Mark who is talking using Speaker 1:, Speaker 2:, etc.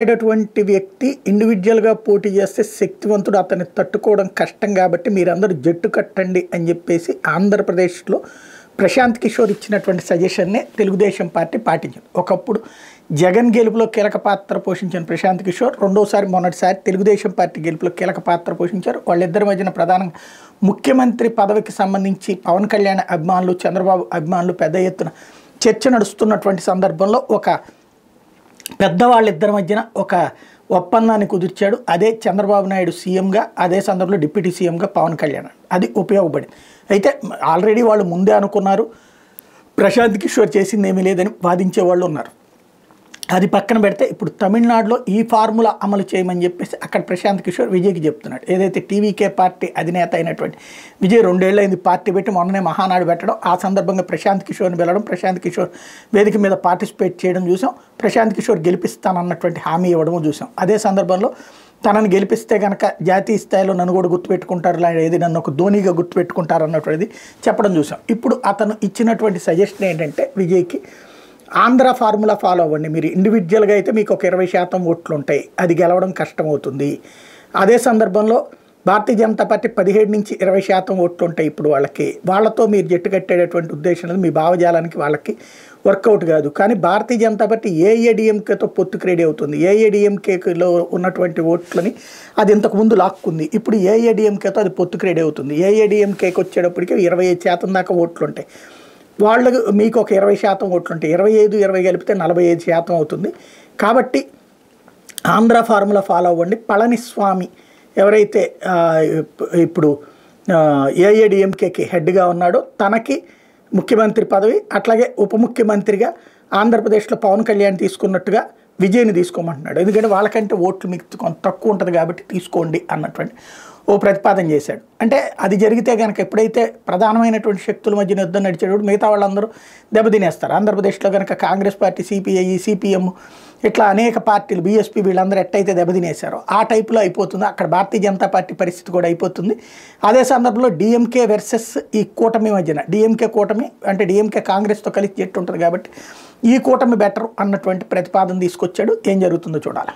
Speaker 1: అనేటటువంటి వ్యక్తి ఇండివిజువల్‌గా పోటీ చేస్తే శక్తివంతుడు. అతన్ని తట్టుకోవడం కష్టం కాబట్టి మీరందరూ జట్టు కట్టండి అని చెప్పేసి ఆంధ్రప్రదేశ్‌లో ప్రశాంత్ కిషోర్ ఇచ్చినటువంటి సజెషన్‌నే తెలుగుదేశం పార్టీ పాటించింది. ఒకప్పుడు జగన్ గెలుపులో కీలక పాత్ర పోషించిన ప్రశాంత్ కిషోర్ మొన్నటిసారి తెలుగుదేశం పార్టీ గెలుపులో కీలక పాత్ర పోషించారు. వాళ్ళిద్దరి మధ్యన ప్రధానంగా ముఖ్యమంత్రి పదవికి సంబంధించి పవన్ కళ్యాణ్ అభిమానులు, చంద్రబాబు అభిమానులు పెద్ద ఎత్తున చర్చ నడుస్తున్నటువంటి సందర్భంలో ఒక పెద్దవాళ్ళిద్దరి మధ్యన ఒక ఒప్పందాన్ని కుదిర్చాడు. అదే చంద్రబాబు నాయుడు సీఎంగా, అదే సందర్భంలో డిప్యూటీ సీఎంగా పవన్ కళ్యాణ్. అది ఉపయోగపడింది. అయితే ఆల్రెడీ వాళ్ళు ముందే అనుకున్నారు, ప్రశాంత్ కిషోర్ చేసింది ఏమీ లేదని వాదించే వాళ్ళు ఉన్నారు. అది పక్కన పెడితే ఇప్పుడు తమిళనాడులో ఈ ఫార్ములా అమలు చేయమని చెప్పేసి అక్కడ ప్రశాంత్ కిషోర్ విజయ్కి చెప్తున్నాడు. ఏదైతే టీవీకే పార్టీ అధినేత అయినటువంటి విజయ్ 2 ఏళ్ళైంది పార్టీ పెట్టి, మొన్ననే మహానాడు పెట్టడం, ఆ సందర్భంగా ప్రశాంత్ కిషోర్ని వెళ్ళడం, ప్రశాంత్ కిషోర్ వేదిక మీద పార్టిసిపేట్ చేయడం చూసాం. ప్రశాంత్ కిషోర్ గెలిపిస్తానన్నటువంటి హామీ ఇవ్వడము చూసాం. అదే సందర్భంలో తనని గెలిపిస్తే కనుక జాతీయ స్థాయిలో నన్ను కూడా గుర్తుపెట్టుకుంటారు, ఏది నన్ను ఒక ధోనిగా గుర్తుపెట్టుకుంటారు అన్నటువంటిది చెప్పడం చూసాం. ఇప్పుడు అతను ఇచ్చినటువంటి సజెషన్ ఏంటంటే విజయ్కి, ఆంధ్ర ఫార్ములా ఫాలో అవ్వండి. మీరు ఇండివిజువల్గా అయితే మీకు ఒక 20% ఓట్లు ఉంటాయి, అది గెలవడం కష్టమవుతుంది. అదే సందర్భంలో భారతీయ జనతా పార్టీ 17 నుంచి 20% ఓట్లు ఉంటాయి. ఇప్పుడు వాళ్ళతో మీరు జట్టు కట్టేటటువంటి ఉద్దేశం మీ భావజాలానికి వాళ్ళకి వర్కౌట్ కాదు. కానీ భారతీయ జనతా పార్టీ ఏఐఏడిఎంకేతో పొత్తుకు రెడీ అవుతుంది. ఏఐఏడిఎంకేలో ఉన్నటువంటి ఓట్లని అది ఇంతకుముందు లాక్కుంది. ఇప్పుడు ఏఐఏడిఎంకేతో అది పొత్తుకు రెడీ అవుతుంది. ఏఐఏడిఎంకేకి వచ్చేటప్పటికి 25% దాకా ఓట్లు ఉంటాయి. వాళ్ళకు మీకు ఒక 20% ఓట్లు ఉంటాయి. 25-20 కలిపితే 45% అవుతుంది. కాబట్టి ఆంధ్ర ఫార్ములా ఫాలో అవ్వండి. పళనిస్వామి ఎవరైతే ఇప్పుడు ఏఐఏడిఎంకేకి హెడ్గా ఉన్నాడో తనకి ముఖ్యమంత్రి పదవి, అట్లాగే ఉప ముఖ్యమంత్రిగా ఆంధ్రప్రదేశ్లో పవన్ కళ్యాణ్ తీసుకున్నట్టుగా విజయ్ని తీసుకోమంటున్నాడు. ఎందుకంటే వాళ్ళకంటే ఓట్లు మీకు కొంత తక్కువ ఉంటుంది కాబట్టి తీసుకోండి అన్నటువంటి ఓ ప్రతిపాదన చేశాడు. అంటే అది జరిగితే కనుక ఎప్పుడైతే ప్రధానమైనటువంటి శక్తుల మధ్య యుద్ధం నడిచేటప్పుడు మిగతా వాళ్ళందరూ దెబ్బతినేస్తారు. ఆంధ్రప్రదేశ్లో కనుక కాంగ్రెస్ పార్టీ, సిపిఐ, సిపిఎం ఇట్లా అనేక పార్టీలు, బీఎస్పీ వీళ్ళందరూ ఎట్టయితే దెబ్బతినేశారో ఆ టైపులో అయిపోతుంది. అక్కడ భారతీయ జనతా పార్టీ పరిస్థితి కూడా అయిపోతుంది. అదే సందర్భంలో డిఎంకే వర్సెస్ ఈ కూటమి మధ్యన, డిఎంకే కూటమి అంటే డిఎంకే కాంగ్రెస్తో కలిసి జట్టు ఉంటుంది కాబట్టి ఈ కూటమి బెటర్ అన్నటువంటి ప్రతిపాదన తీసుకొచ్చాడు. ఏం జరుగుతుందో చూడాలి.